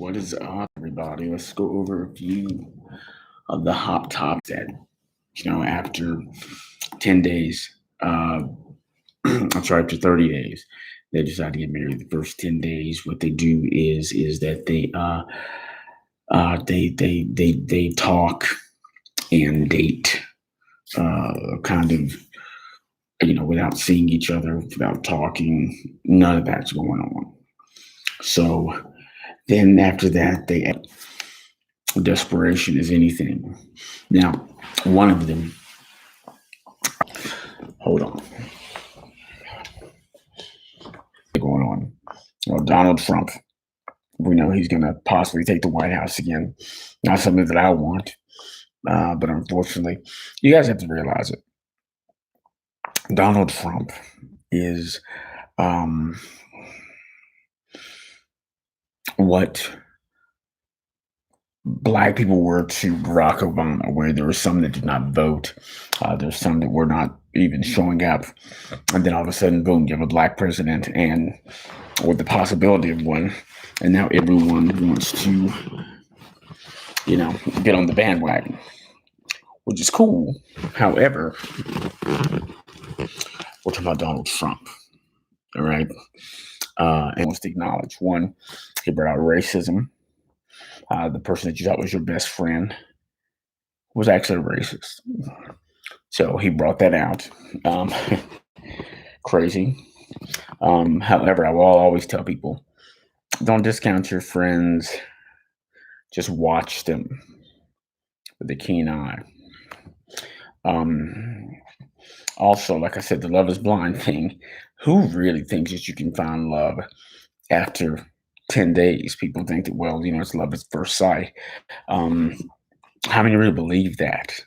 What is up, everybody? Let's go over a few of the hot topics that, after 10 days, I'm sorry, after 30 days, they decide to get married. The first 10 days, what they do is that they talk and date, kind of, without seeing each other, without talking. None of that's going on. So then after that, they desperation is anything. Now, one of them, hold on, going on. Well, Donald Trump, we know he's going to possibly take the White House again. Not something that I want, but unfortunately, you guys have to realize it. Donald Trump is what Black people were to Barack Obama, where there were some that did not vote. There's some that were not even showing up. And then all of a sudden, boom, you have a Black president and with the possibility of one. And now everyone wants to, get on the bandwagon, which is cool. However, we're talking about Donald Trump, all right? And wants to acknowledge, one, he brought out racism. The person that you thought was your best friend was actually a racist. So he brought that out. Crazy. However, I will always tell people, don't discount your friends. Just watch them with a keen eye. Also, like I said, the love is blind thing. Who really thinks that you can find love after 10 days? People think that, well, it's love at first sight. How many really believe that?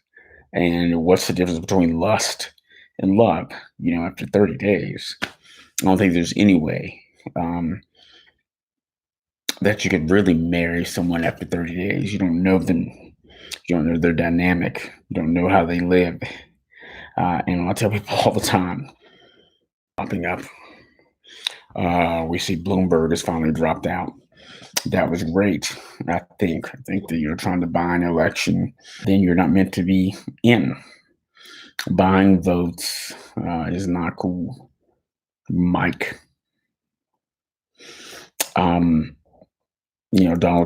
And what's the difference between lust and love, after 30 days? I don't think there's any way that you could really marry someone after 30 days. You don't know them. You don't know their dynamic. You don't know how they live. And I tell people all the time, popping up, we see Bloomberg has finally dropped out. That was great. I think that you're trying to buy an election, then you're not meant to be in. Buying votes is not cool. Mike. Donald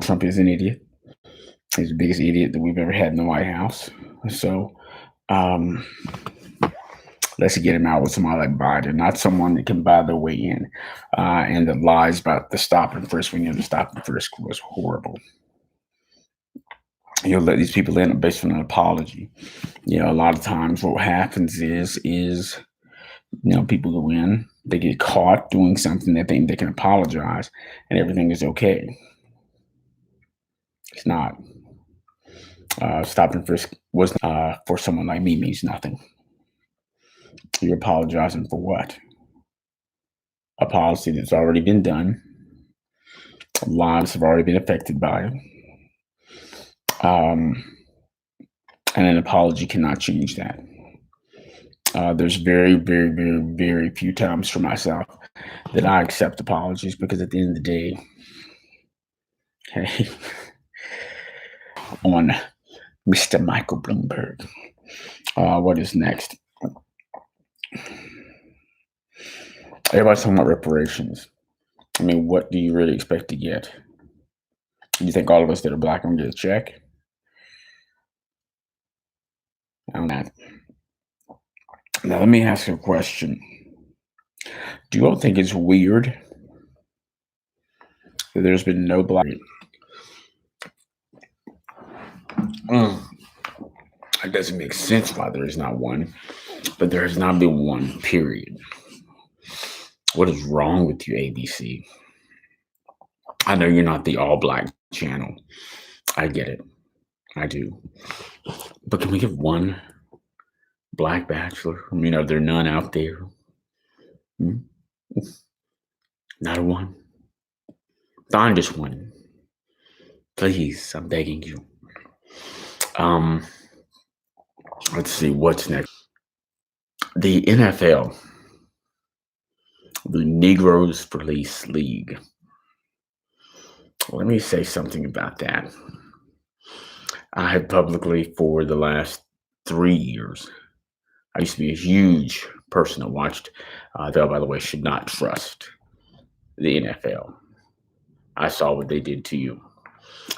Trump is an idiot. He's the biggest idiot that we've ever had in the White House. So let's get him out with somebody like Biden, not someone that can buy their way in. And the lies about the stop and frisk, when the stop and frisk was horrible. You'll let these people in based on an apology. A lot of times what happens is people go in, they get caught doing something that they can apologize, and everything is okay. It's not. Stop and frisk was for someone like me means nothing. You're apologizing for what? A policy that's already been done. Lives have already been affected by it. And an apology cannot change that. There's very, very, very, very few times for myself that I accept apologies, because at the end of the day, hey, on Mr. Michael Bloomberg, what is next? Everybody's talking about reparations. I mean, what do you really expect to get? Do you think all of us that are Black are going to get a check? I don't know. Now, let me ask you a question. Do you all think it's weird that there's been no Black? It doesn't make sense why there is not one, but there has not been one, period. What is wrong with you, ABC? I know you're not the all Black channel. I get it. I do. But can we get one Black bachelor? I mean, are there none out there? Not a one. Find just one. Please, I'm begging you. Let's see, what's next? The NFL, the Negroes Police League, Let me say something about that. I have publicly, for the last 3 years, I used to be a huge person that watched, that, by the way, should not trust the NFL. I saw what they did to you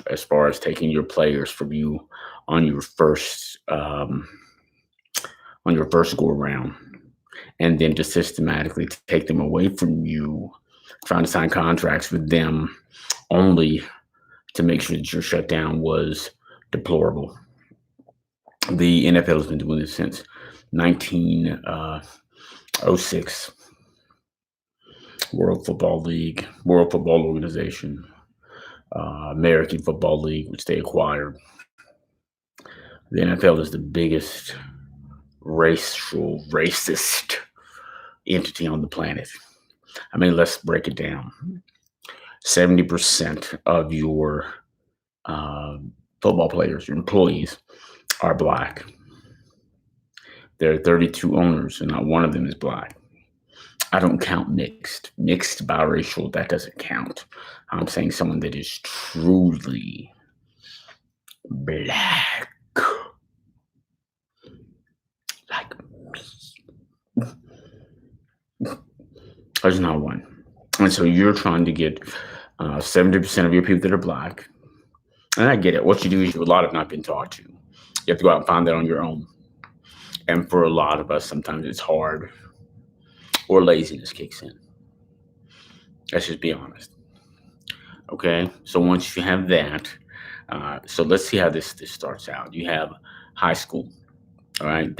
as far as taking your players from you on your first go around, and then to systematically take them away from you, trying to sign contracts with them only to make sure that your shutdown was deplorable. The NFL has been doing this since 1906. World Football League, World Football Organization, American Football League, which they acquired. The NFL is the biggest racist entity on the planet. I mean, let's break it down. 70% of your football players, your employees, are Black. There are 32 owners, and not one of them is Black. I don't count mixed. Mixed biracial, that doesn't count. I'm saying someone that is truly Black. Like me. There's not one. And so you're trying to get 70% of your people that are Black. And I get it. What you do is a lot have not been taught to. You have to go out and find that on your own. And for a lot of us, sometimes it's hard, or laziness kicks in. Let's just be honest. Okay? So once you have that, so let's see how this starts out. You have high school. All right?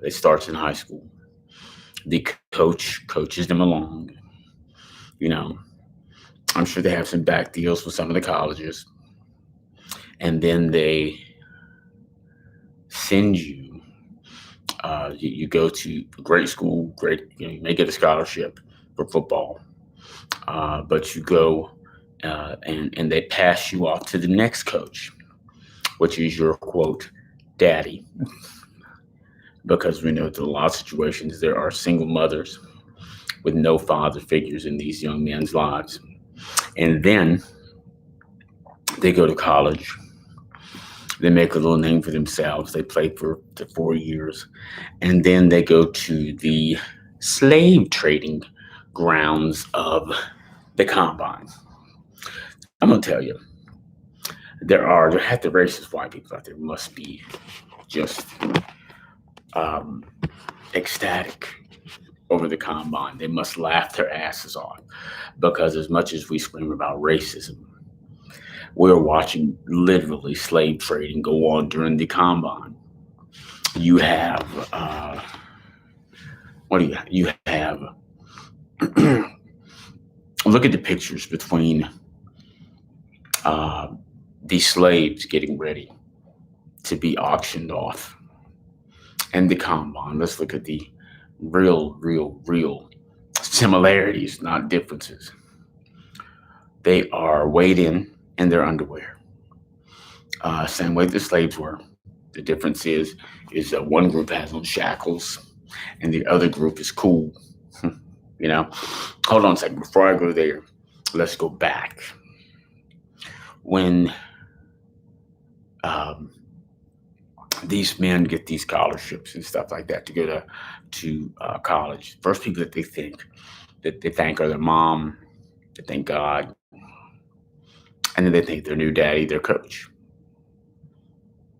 It starts in high school. The coach coaches them along. You know, I'm sure they have some back deals with some of the colleges. And then they send you, you go to a great school, you may get a scholarship for football, but you go and they pass you off to the next coach, which is your quote, daddy. Because we know that in a lot of situations there are single mothers with no father figures in these young men's lives. And then they go to college. They make a little name for themselves. They play for 4 years. And then they go to the slave trading grounds of the combine. I'm going to tell you, there have the racist white people out there must be just ecstatic over the combine. They must laugh their asses off, because as much as we scream about racism, we're watching literally slave trading go on during the combine. You have what do you have? You have look at the pictures between these slaves getting ready to be auctioned off and the combine. Let's look at the real similarities, not differences. They are weighed in their underwear, same way the slaves were. The difference is that one group has on shackles and the other group is cool. You know, hold on a second. Before I go there, let's go back. When these men get these scholarships and stuff like that to go to college, first people that they thank are their mom, they thank God, and then they thank their new daddy, their coach.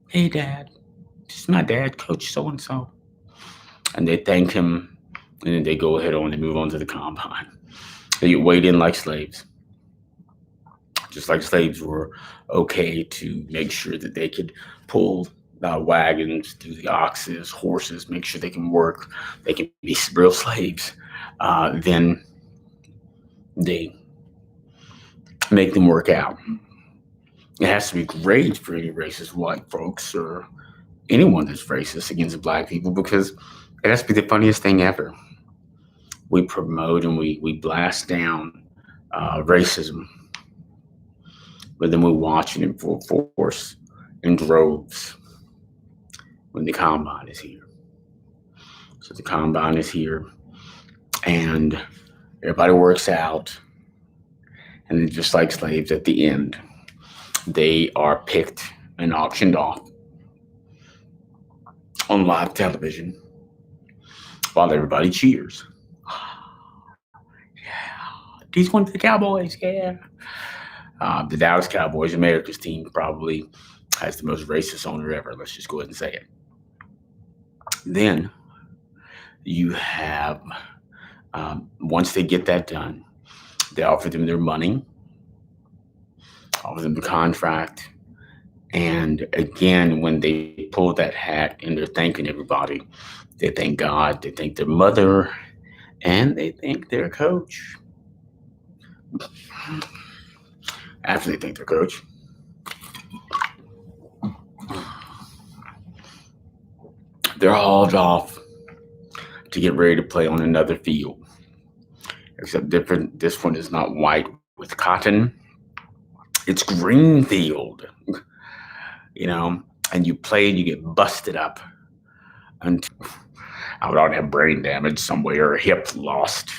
Hey, Dad, this is my dad, Coach so and so, and they thank him, and then they go ahead on and move on to the combine. They get weighed in like slaves, just like slaves were okay to make sure that they could pull wagons, do the oxes, horses, make sure they can work, they can be real slaves. Then they make them work out. It has to be great for any racist white folks or anyone that's racist against Black people, because it has to be the funniest thing ever. We promote and we blast down racism, but then we're watching it full force in droves when the combine is here. So the combine is here and everybody works out. And then just like slaves at the end, they are picked and auctioned off on live television while everybody cheers. He's one of the Cowboys, yeah. The Dallas Cowboys, America's team, probably has the most racist owner ever. Let's just go ahead and say it. Then you have, once they get that done, they offer them their money, offer them the contract. And again, when they pull that hat and they're thanking everybody, they thank God, they thank their mother, and they thank their coach. After they thank their coach, they're hauled off to get ready to play on another field. Except different, this one is not white with cotton. It's green field, and you play and you get busted up. And I would already have brain damage somewhere or hip lost.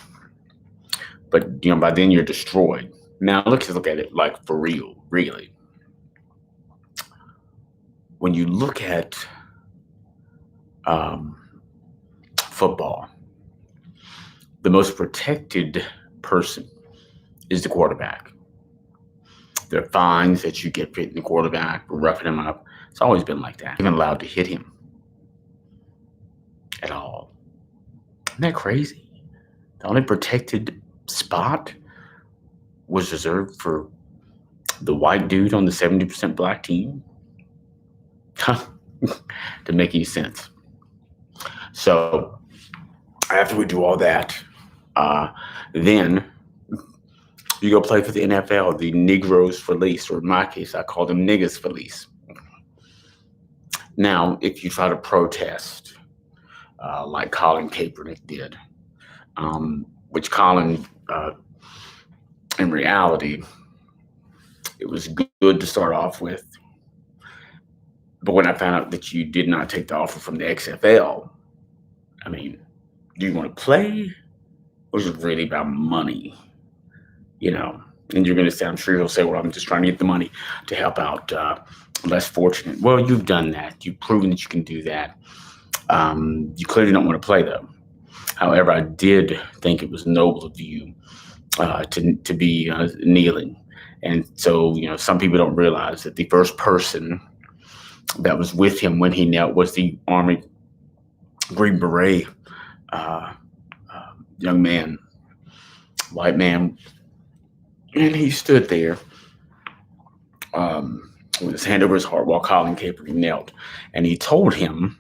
But, by then you're destroyed. Now, let's look at it like for real, really. When you look at football, the most protected person is the quarterback. There are fines that you get for hitting the quarterback or roughing him up. It's always been like that. Even allowed to hit him at all. Isn't that crazy? The only protected spot was reserved for the white dude on the 70% black team. To make any sense. So after we do all that, then you go play for the NFL, the Negroes Felice, or in my case, I call them niggas Felice. Now, if you try to protest, like Colin Kaepernick did, which Colin, in reality, it was good to start off with. But when I found out that you did not take the offer from the XFL, I mean, do you want to play? Or is it really about money? And you're going to say, I'm sure he'll say, well, I'm just trying to get the money to help out less fortunate. Well, you've done that. You've proven that you can do that. You clearly don't want to play, though. However, I did think it was noble of you to be kneeling. And so, some people don't realize that the first person that was with him when he knelt was the Army Green Beret young man, white man. And he stood there with his hand over his heart while Colin Kaepernick knelt. And he told him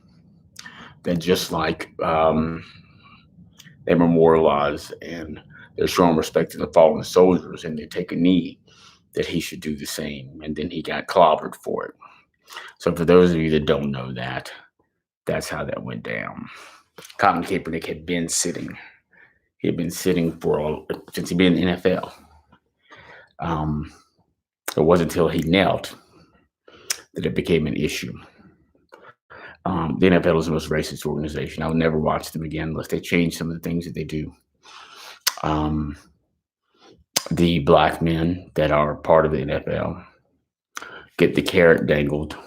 that just like they memorialize and they're showing respect to the fallen soldiers and they take a knee, that he should do the same. And then he got clobbered for it. So for those of you that don't know that, that's how that went down. Colin Kaepernick had been sitting. He had been sitting since he'd been in the NFL. It wasn't until he knelt that it became an issue. The NFL is the most racist organization. I would never watch them again unless they change some of the things that they do. The black men that are part of the NFL get the carrot dangled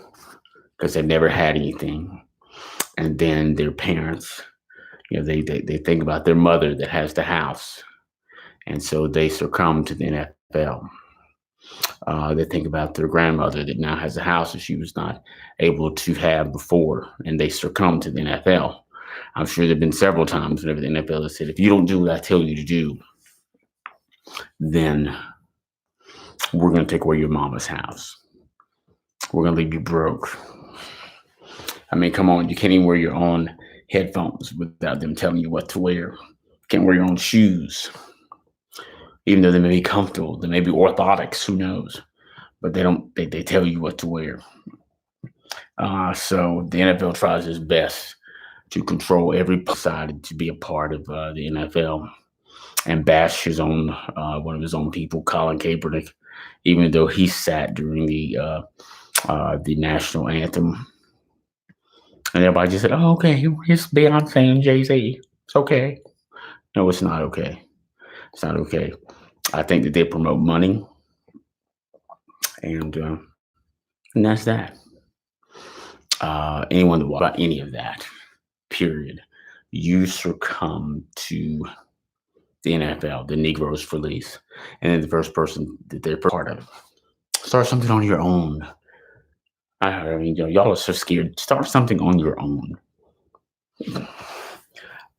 because they've never had anything. And then their parents, they think about their mother that has the house. And so they succumb to the NFL. They think about their grandmother that now has a house that she was not able to have before, and they succumb to the NFL. I'm sure there have been several times whenever the NFL has said, if you don't do what I tell you to do, then we're going to take away your mama's house. We're going to leave you broke. I mean, come on, you can't even wear your own headphones without them telling you what to wear. You can't wear your own shoes. Even though they may be comfortable, they may be orthotics, who knows? But they tell you what to wear. So the NFL tries its best to control every side to be a part of the NFL and bash one of his own people, Colin Kaepernick, even though he sat during the national anthem. And everybody just said, oh, okay, it's Beyonce and Jay-Z. It's okay. No, it's not okay. It's not okay. I think that they promote money, and that's that. Anyone that about any of that, period, you succumb to the NFL, the Negroes release, and then the first person that they're part of. Start something on your own. I mean, y'all are so scared. Start something on your own. The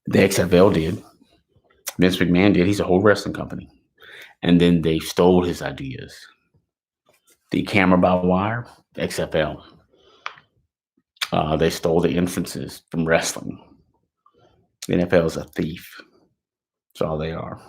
XFL did. Vince McMahon did. He's a whole wrestling company. And then they stole his ideas. The camera by wire, XFL. They stole the entrances from wrestling. The NFL is a thief. That's all they are.